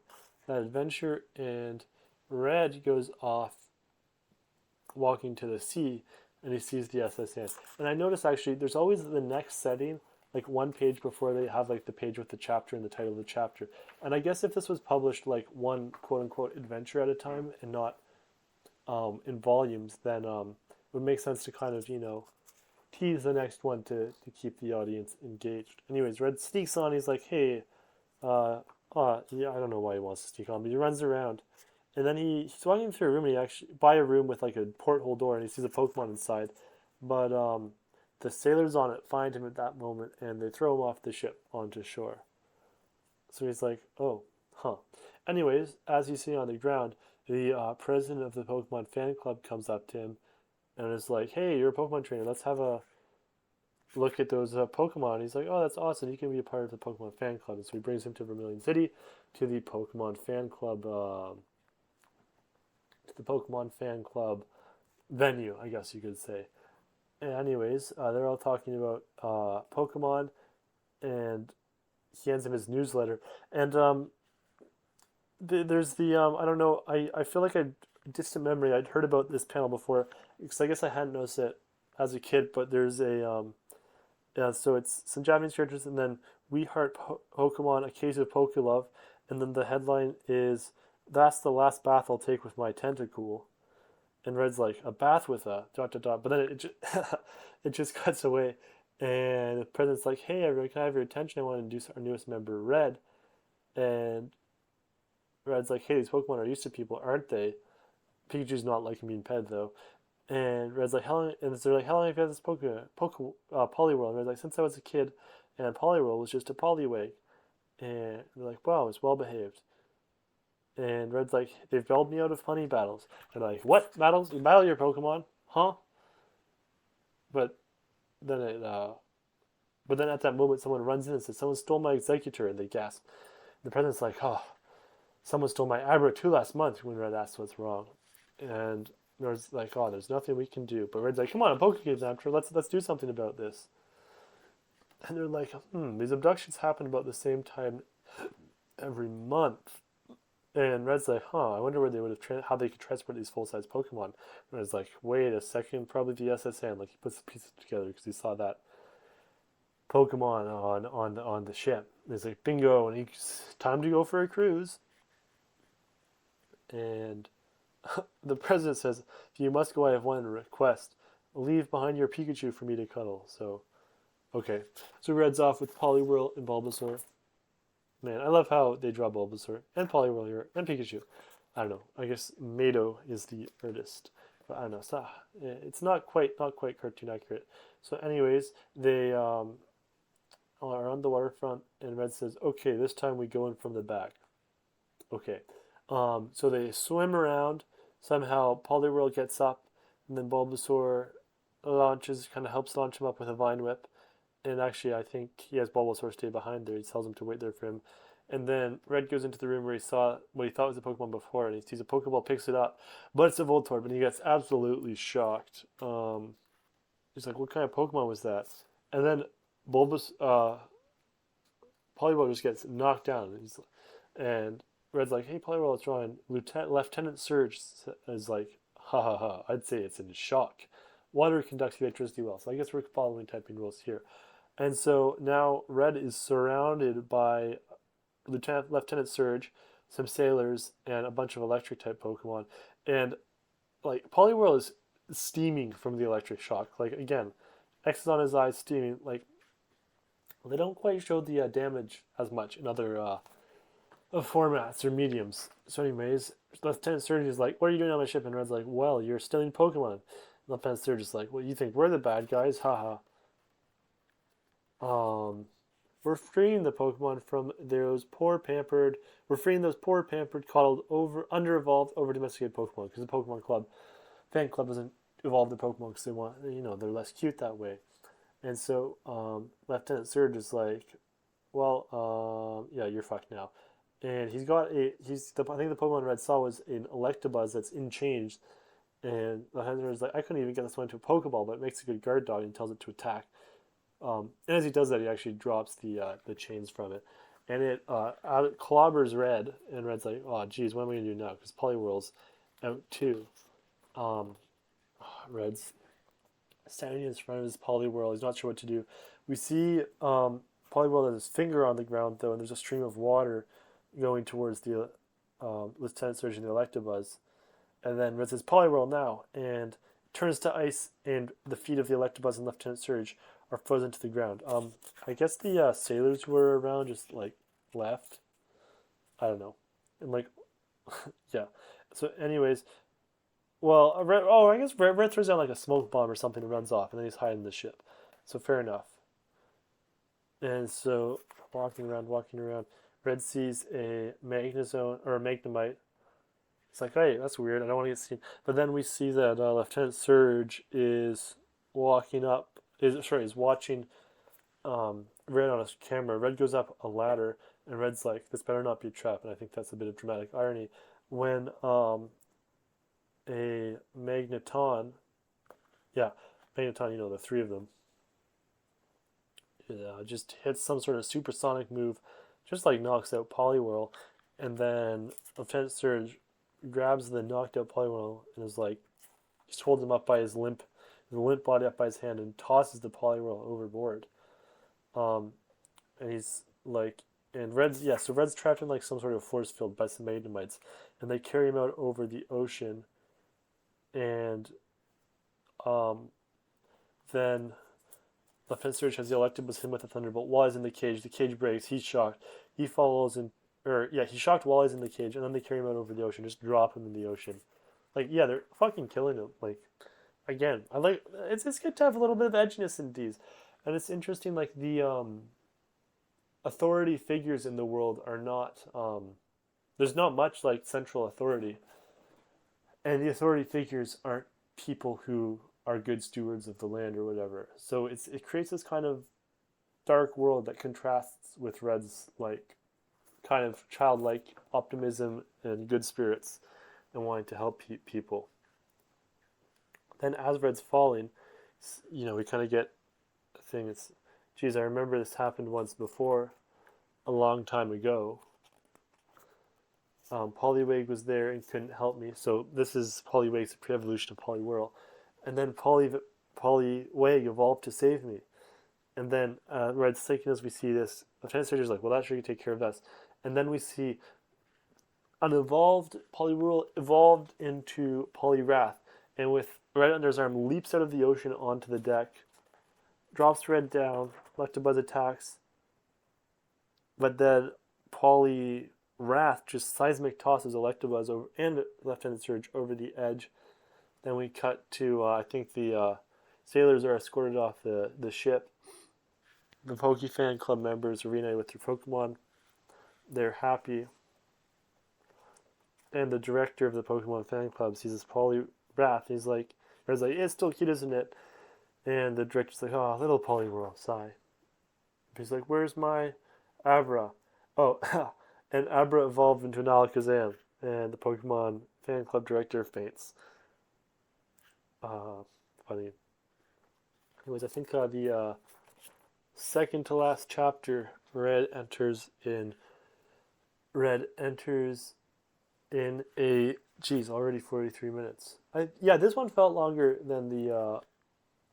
that adventure, and Red goes off walking to the sea, and he sees the SSN. And I noticed actually there's always the next setting, like one page before they have like the page with the chapter and the title of the chapter. And I guess if this was published like one quote unquote adventure at a time and not in volumes, then it would make sense to kind of, tease the next one to keep the audience engaged. Anyways, Red sneaks on, he's like, hey, yeah, I don't know why he wants to sneak on, but he runs around. And then he's walking through a room, and he actually by a room with like a porthole door, and he sees a Pokemon inside. But the sailors on it find him at that moment, and they throw him off the ship onto shore. So he's like, oh, huh. Anyways, as you see on the ground, the president of the Pokemon fan club comes up to him, and is like, hey, you're a Pokemon trainer. Let's have a look at those Pokemon. He's like, oh, that's awesome. You can be a part of the Pokemon fan club. And so he brings him to Vermilion City, to the Pokemon fan club. The Pokemon fan club venue, I guess you could say. And anyways, they're all talking about Pokemon, and he hands him his newsletter. And there's the I don't know. I feel like distant memory. I'd heard about this panel before, because I guess I hadn't noticed it as a kid. But there's a so it's some Japanese characters, and then We Heart Pokemon, a case of Pokelove, and then the headline is, that's the last bath I'll take with my Tentacool. And Red's like, a bath with a ... But then it just cuts away. And the president's like, hey, everyone, can I have your attention? I want to introduce our newest member, Red. And Red's like, hey, these Pokemon are used to people, aren't they? Pikachu's not liking being pet, though. And Red's like, how long? And they're like, how long have you had this Poliwhirl? And Red's like, since I was a kid, and Poliwhirl was just a Poliwag. And they're like, wow, it's well behaved. And Red's like, they've bailed me out of funny battles. And they're like, what battles? You battle your Pokemon? Huh? But then at that moment, someone runs in and says, someone stole my Executor, and they gasp. And the president's like, oh, someone stole my Abra-2 last month, when Red asks what's wrong. And Red's like, oh, there's nothing we can do. But Red's like, come on, a Pokegame's after. Let's do something about this. And they're like, these abductions happen about the same time every month. And Red's like, I wonder where they would have how they could transport these full-size Pokemon. And Red's like, wait a second, probably the SSN. Like, he puts the pieces together because he saw that Pokemon on the ship. And he's like, bingo, and he's time to go for a cruise. And the president says, "If you must go, I have one request. Leave behind your Pikachu for me to cuddle." So, okay. So Red's off with Poliwhirl and Bulbasaur. Man, I love how they draw Bulbasaur and Poliwhirl here and Pikachu. I don't know. I guess Mado is the artist, but I don't know. So, it's not quite cartoon accurate. So, anyways, they are on the waterfront, and Red says, "Okay, this time we go in from the back." Okay. So they swim around. Somehow Poliwhirl gets up, and then Bulbasaur launches, kind of helps launch him up with a Vine Whip. And actually, I think he has Bulbasaur stay behind there. He tells him to wait there for him. And then Red goes into the room where he saw what he thought was a Pokemon before, and he sees a Pokeball, picks it up, but it's a Voltorb, and he gets absolutely shocked. He's like, "What kind of Pokemon was that?" And then Bulbas, Poliwhirl just gets knocked down, and Red's like, "Hey, Poliwhirl, what's wrong?" Lieutenant Surge is like, "Ha ha ha! I'd say it's in shock. Water conducts electricity well, so I guess we're following typing rules here." And so now Red is surrounded by Lieutenant Surge, some sailors, and a bunch of electric type Pokemon. And like Poliwhirl is steaming from the electric shock. Like again, X is on his eyes, steaming. Like they don't quite show the damage as much in other formats or mediums. So, anyways, Lieutenant Surge is like, "What are you doing on my ship?" And Red's like, "Well, you're stealing Pokemon." Lieutenant Surge is like, "Well, you think we're the bad guys? Haha. Um, we're freeing the Pokemon from those poor pampered. We're freeing those poor pampered, coddled, under-evolved, over-domesticated Pokemon because the Pokemon Club fan club doesn't evolve the Pokemon because they want, they're less cute that way." And so Lieutenant Surge is like, "Well, yeah, you're fucked now." And I think the Pokemon Red saw was an Electabuzz that's in change. And the hunter is like, "I couldn't even get this one into a Pokeball, but it makes a good guard dog," and tells it to attack. And as he does that, he actually drops the chains from it, and it clobbers Red. And Red's like, "Oh, geez, what am I gonna do now?" Because Poliwhirl's out too. Um, Red's standing in front of his Poliwhirl. He's not sure what to do. We see Poliwhirl has his finger on the ground though, and there's a stream of water going towards the Lieutenant Surge and the Electabuzz. And then Red says, "Poliwhirl now," and turns to ice, and the feet of the Electabuzz and Lieutenant Surge are frozen to the ground. I guess the sailors who were around just like left. I don't know, and like, yeah. So, anyways, well, I guess Red throws down like a smoke bomb or something and runs off, and then he's hiding the ship. So fair enough. And so walking around, Red sees a Magnezone or a Magnemite. It's like, "Hey, that's weird. I don't want to get seen." But then we see that Lieutenant Surge is is watching Red on his camera. Red goes up a ladder, and Red's like, "This better not be a trap." And I think that's a bit of dramatic irony when a Magneton, yeah, Magneton, the three of them, just hits some sort of supersonic move, just like knocks out Poliwhirl, and then Lieutenant Surge grabs the knocked out Poliwhirl and is like, just holds him up by the limp body up by his hand, and tosses the Poliwhirl overboard. Um, and he's like, so Red's trapped in like some sort of force field by some Magnemites, and they carry him out over the ocean, and um, then Lieutenant Surge has the Electabuzz him with a Thunderbolt while he's in the cage. The cage breaks. He's shocked. He follows in, or yeah, he's shocked while he's in the cage, and then they carry him out over the ocean, just drop him in the ocean. Like, yeah, they're fucking killing him. Like, again, I like it's good to have a little bit of edginess in these, and it's interesting. Like the authority figures in the world are not there's not much like central authority, and the authority figures aren't people who are good stewards of the land or whatever. So it creates this kind of dark world that contrasts with Red's like kind of childlike optimism and good spirits and wanting to help people. Then as Red's falling, we kind of get a thing. It's, geez, I remember this happened once before, a long time ago. Poliwag was there and couldn't help me. So this is Poliwag's pre-evolution of Poliwhirl. And then Poliwag evolved to save me. And then Red's thinking as we see this, Lieutenant Surge is like, "Well, that sure you take care of us." And then we see an evolved Poliwhirl evolved into Poliwrath, and with Red under his arm, leaps out of the ocean onto the deck, drops Red down, Electabuzz attacks, but then Poliwrath just seismic tosses Electabuzz over and left-handed Surge over the edge. Then we cut to I think the sailors are escorted off the ship. The Poke Fan Club members are reunited with their Pokemon. They're happy. And the director of the Pokemon Fan Club sees this Poliwrath. He's like, Red's like, it's still cute, isn't it? And the director's like, oh, little Poliwhirl, sigh. He's like, where's my Abra? Oh, and Abra evolved into an Alakazam. And the Pokemon Fan Club director faints. Funny. Anyways, I think the second to last chapter, Red enters in a already 43 minutes. This one felt longer than the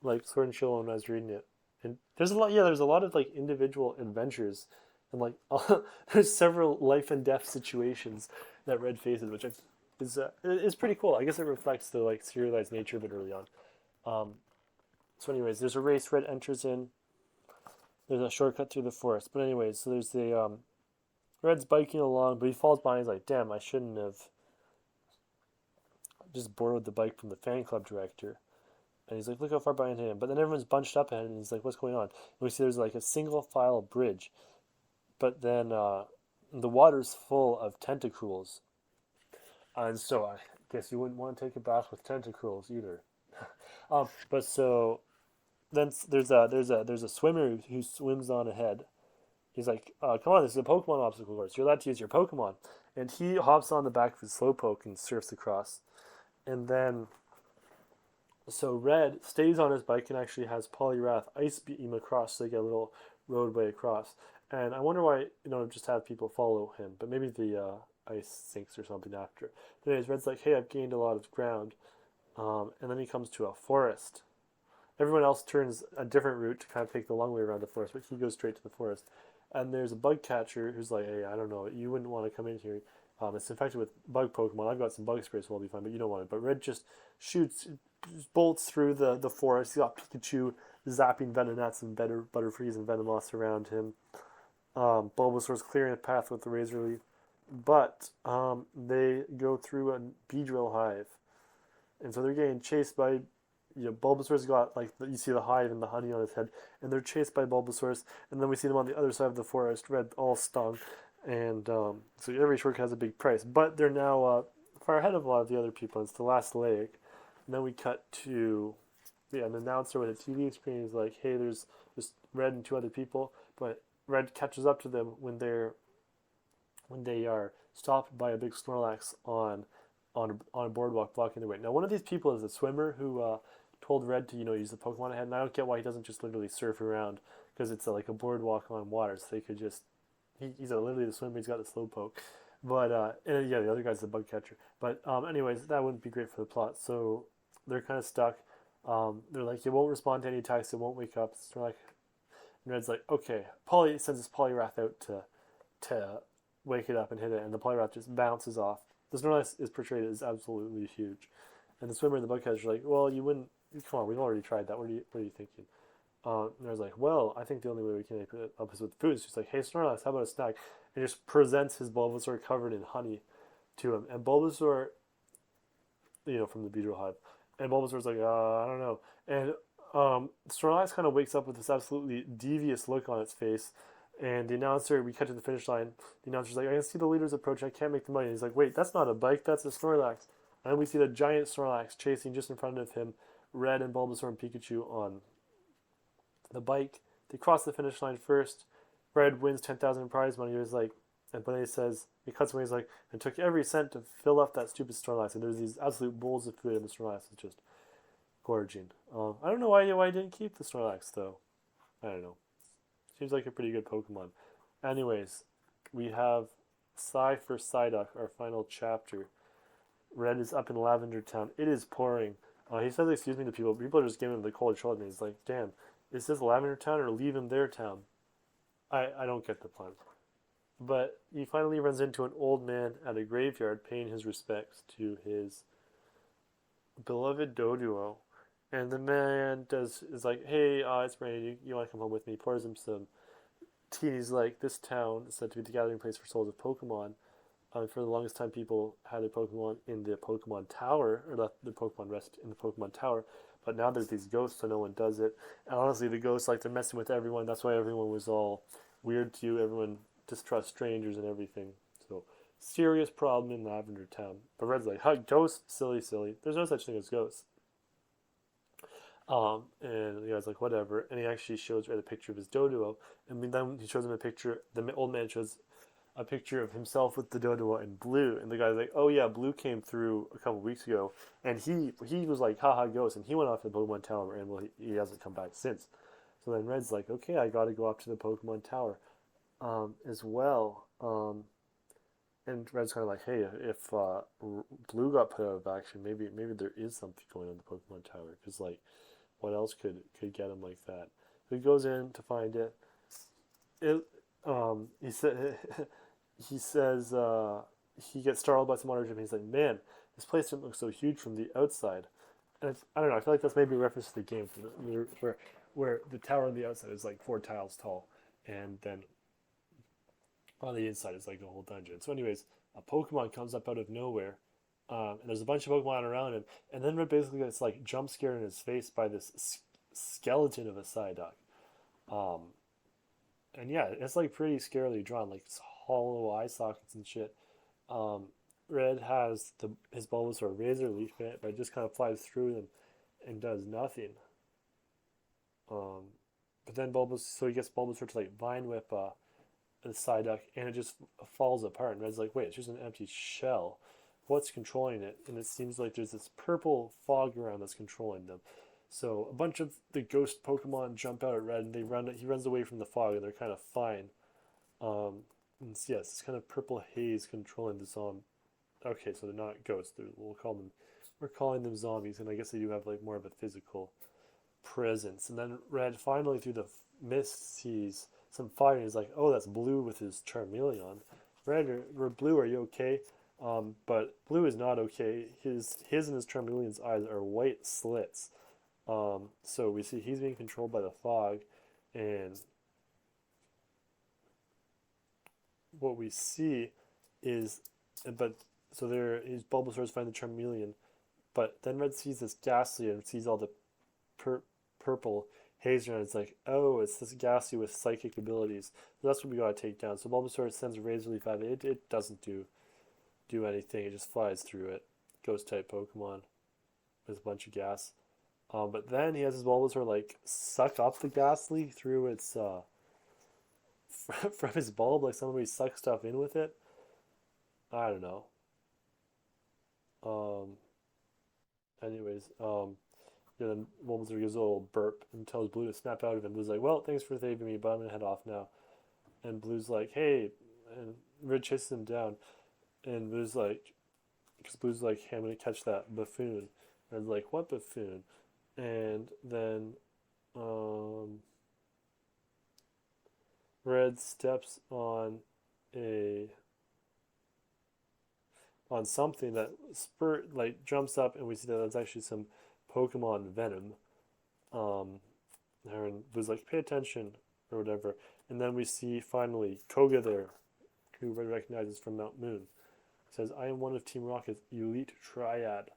like Sword and Shield when I was reading it. And there's a lot of like individual adventures and like there's several life and death situations that Red faces, which is pretty cool. I guess it reflects the like serialized nature of it early on. So anyways, there's a race Red enters in. There's a shortcut through the forest. But anyways, so there's the Red's biking along, but he falls behind. He's like, damn, I shouldn't have just borrowed the bike from the fan club director. And he's like, look how far behind him. But then everyone's bunched up ahead, and he's like, what's going on? And we see there's like a single file bridge. But then the water's full of tentacruels. And so I guess you wouldn't want to take a bath with tentacruels either. But so then there's a swimmer who swims on ahead. He's like, come on, this is a Pokemon obstacle course. You're allowed to use your Pokemon. And he hops on the back of his Slowpoke and surfs across. And then, so Red stays on his bike and actually has Poliwrath Ice Beam across so they get a little roadway across. And I wonder why you don't just have people follow him. But maybe the ice sinks or something after. But anyways, Red's like, hey, I've gained a lot of ground. And then he comes to a forest. Everyone else turns a different route to kind of take the long way around the forest, but he goes straight to the forest. And there's a bug catcher who's like, hey, I don't know, you wouldn't want to come in here. It's infected with bug Pokemon. I've got some bug spray, so I'll be fine, but you don't want it. But Red just bolts through the forest. He's got Pikachu zapping Venonats and Butterfrees and Venomoths around him. Bulbasaur's clearing a path with the Razor Leaf. But they go through a Beedrill hive. And so they're getting chased by, Bulbasaur's got, like, you see the hive and the honey on his head, and they're chased by Bulbasaur's, and then we see them on the other side of the forest, Red all stung, and so every shortcut has a big price, but they're now far ahead of a lot of the other people. It's the last leg, and then we cut to an announcer with a TV screen. He's like, hey, there's just Red and two other people, but Red catches up to them when they are stopped by a big Snorlax on a boardwalk blocking their way. Now, one of these people is a swimmer who told Red to use the Pokemon ahead, and I don't get why he doesn't just literally surf around, because it's like a boardwalk on water, so they could just he's literally the swimmer. He's got the Slowpoke, but and the other guy's the bug catcher. But anyways, that wouldn't be great for the plot. So they're kind of stuck. They're like, it won't respond to any attacks. It won't wake up. So they're like, and Red's like, okay. Polly sends his Poliwrath out to wake it up and hit it, and the Poliwrath just bounces off. The Snorlax is portrayed as absolutely huge, and the swimmer and the bug catcher are like, well, you wouldn't. Come on, we've already tried that. What are you thinking? And I was like, well, I think the only way we can make it up is with food. It's just like, hey, Snorlax, how about a snack? And just presents his Bulbasaur covered in honey to him. And Bulbasaur, from the Beedrill hive. And Bulbasaur's like, I don't know. And Snorlax kind of wakes up with this absolutely devious look on its face. And the announcer, we cut to the finish line. The announcer's like, I can see the leaders approaching. I can't make the money. And he's like, wait, that's not a bike. That's a Snorlax. And we see the giant Snorlax chasing just in front of him, Red and Bulbasaur and Pikachu on the bike. They cross the finish line first. Red wins 10,000 prize money. He was like, and then he cuts away. He's like, and took every cent to fill up that stupid Snorlax. And there's these absolute bowls of food, and the Snorlax is just gorging. I don't know why I didn't keep the Snorlax though. I don't know. Seems like a pretty good Pokemon. Anyways, we have Psy for Psyduck, our final chapter. Red is up in Lavender Town. It is pouring. He says, excuse me to people. People are just giving him the cold shoulder. And he's like, damn, is this Lavender Town or leave him their town? I don't get the plan. But he finally runs into an old man at a graveyard paying his respects to his beloved Doduo. And the man is like, hey, it's Brandon. You want to come home with me? Pours him some tea. And he's like, this town is said to be the gathering place for souls of Pokemon. For the longest time, people had their Pokemon in the Pokemon Tower, or let the Pokemon rest in the Pokemon Tower. But now there's these ghosts, so no one does it. And honestly, the ghosts, like, they're messing with everyone. That's why everyone was all weird to you. Everyone distrusts strangers and everything. So, serious problem in Lavender Town. But Red's like, huh, ghosts? Silly, silly. There's no such thing as ghosts. And the guy's like, whatever. And he actually shows Red a picture of his Doduo. And then he shows him a picture, the old man shows a picture of himself with the Doduo in blue, and the guy's like, "Oh yeah, Blue came through a couple weeks ago, and he was like, haha, ghost," and he went off to the Pokemon Tower, and well, he hasn't come back since. So then Red's like, "Okay, I got to go up to the Pokemon Tower, as well." And Red's kind of like, "Hey, if Blue got put out of action, maybe there is something going on in the Pokemon Tower, because like, what else could get him like that?" So he goes in to find it. It he said he says he gets startled by some water gym. He's like, man, this place didn't look so huge from the outside. And I don't know. I feel like that's maybe a reference to the game where the tower on the outside is like 4 tiles tall, and then on the inside is like a whole dungeon. So, anyways, a Pokemon comes up out of nowhere, and there's a bunch of Pokemon around him, and then Red basically gets like jump scared in his face by this skeleton of a Psyduck. Um, and yeah, it's like pretty scarily drawn, like hollow eye sockets and shit. Um, Red has his Bulbasaur Razor Leaf in it, but it just kind of flies through them and does nothing. Um, but then so he gets Bulbasaur to like Vine Whip the Psyduck, and it just falls apart. And Red's like, wait, it's just an empty shell. What's controlling it? And it seems like there's this purple fog around that's controlling them. So a bunch of the ghost Pokemon jump out at Red, and they run. He runs away from the fog, and they're kind of fine. And yes, it's kind of purple haze controlling the zombie. Okay, so they're not ghosts. We're calling them zombies, and I guess they do have like more of a physical presence. And then Red finally through the mist sees some fire, and he's like, "Oh, that's Blue with his Charmeleon." Or Blue, are you okay? But Blue is not okay. His and his Charmeleon's eyes are white slits. So we see he's being controlled by the fog, and what we see is, but so there, his Bulbasaur's find the Charmeleon, but then Red sees this Ghastly and sees all the purple haze around. It's like, oh, it's this Ghastly with psychic abilities. So that's what we gotta take down. So Bulbasaur sends a Razor Leaf at it. It doesn't do anything. It just flies through it. Ghost type Pokemon with a bunch of gas. But then he has his Bulbasaur like suck up the Ghastly through its from his bulb, like somebody sucks stuff in with it. I don't know. Um, anyways, yeah, then Bulbasaur gives a little burp and tells Blue to snap out of him. Blue's like, well, thanks for saving me, but I'm gonna head off now. And Blue's like, hey, and Red chases him down, and Blue's like, because Blue's like, hey, I'm gonna catch that buffoon. And Red's like, what buffoon? And then, um, Red steps a on something that like jumps up, and we see that that's actually some Pokemon venom. Um, and was like, pay attention or whatever. And then we see finally Koga there, who Red recognizes from Mount Moon. Says, "I am one of Team Rocket's elite triad."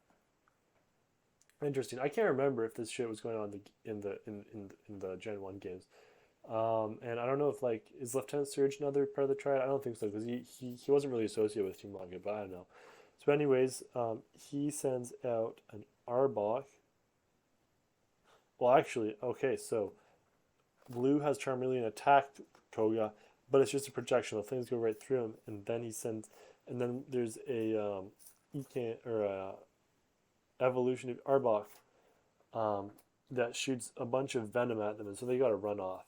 Interesting. I can't remember if this shit was going on in the Gen One games. And I don't know if like is Lieutenant Surge another part of the triad. I don't think so because he wasn't really associated with Team Rocket, but I don't know. So, anyways, he sends out an Arbok. Well, actually, okay, so Blue has Charmeleon attack Koga, but it's just a projection. The flames go right through him, and then and then there's a or a evolution of Arbok that shoots a bunch of venom at them, and so they got to run off.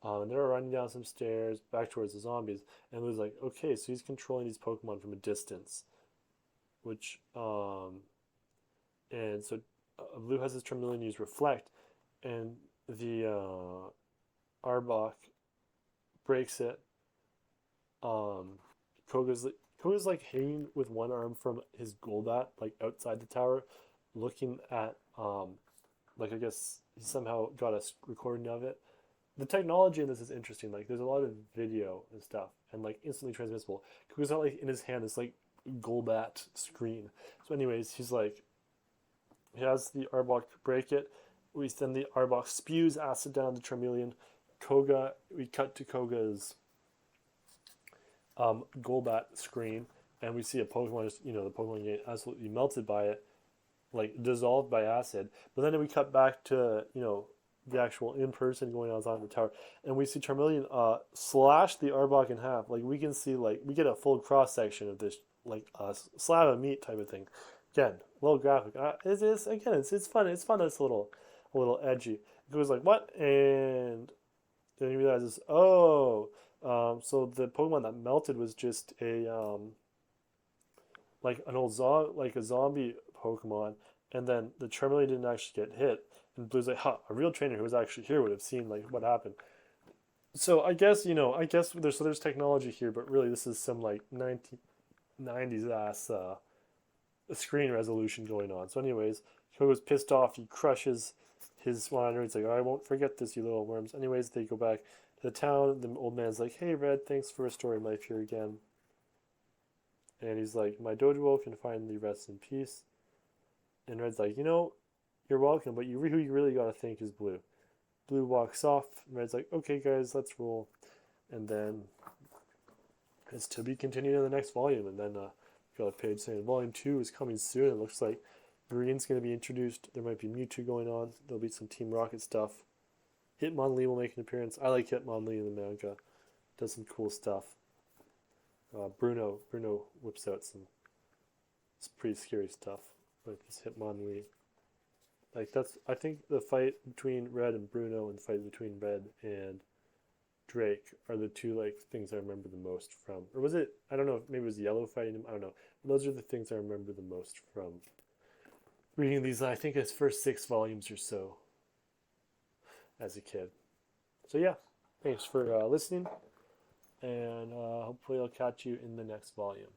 And they're running down some stairs back towards the zombies, and Blue's like, okay, so he's controlling these Pokemon from a distance, which and so Blue has his Charmeleon use Reflect, and the Arbok breaks it Um, Koga's like hanging with one arm from his Golbat, like outside the tower, looking at like I guess he somehow got a recording of it. The technology in this is interesting. Like there's a lot of video and stuff, and like instantly transmissible. Koga's got like in his hand this like Golbat screen. So, anyways, he's like he has the Arbok break it. We send the Arbok spews acid down the Charmeleon. Koga, we cut to Koga's Golbat screen, and we see a Pokemon just, the Pokemon getting absolutely melted by it, like dissolved by acid. But then we cut back to, the actual in person going on the tower, and we see Charmeleon slash the Arbok in half. Like we can see, like we get a full cross section of this, like a slab of meat type of thing. Again, a little graphic. It's fun. It's fun. It's a little edgy. It goes like what, and then he realizes, oh, so the Pokemon that melted was just like an old like a zombie Pokemon, and then the Charmeleon didn't actually get hit. And Blue's like, huh, a real trainer who was actually here would have seen like what happened. So I guess there's technology here, but really this is some like 1990s ass screen resolution going on. So anyways, Kogo's pissed off. He crushes his monitor. He's like, oh, I won't forget this, you little worms. Anyways, they go back to the town. The old man's like, hey, Red, thanks for restoring life here again. And he's like, my dojo can finally rest in peace. And Red's like, you're welcome, but who you really got to thank is Blue. Blue walks off. And Red's like, okay, guys, let's roll. And then it's to be continued in the next volume. And then got a page saying volume 2 is coming soon. It looks like Green's going to be introduced. There might be Mewtwo going on. There'll be some Team Rocket stuff. Hitmonlee will make an appearance. I like Hitmonlee in the manga. Does some cool stuff. Bruno whips out some pretty scary stuff. Like this Hitmonlee. Like I think the fight between Red and Bruno and the fight between Red and Drake are the two like things I remember the most from. Or was it? I don't know. Maybe it was Yellow fighting him. I don't know. But those are the things I remember the most from reading these. I think his first 6 volumes or so as a kid. So yeah, thanks for listening, and hopefully I'll catch you in the next volume.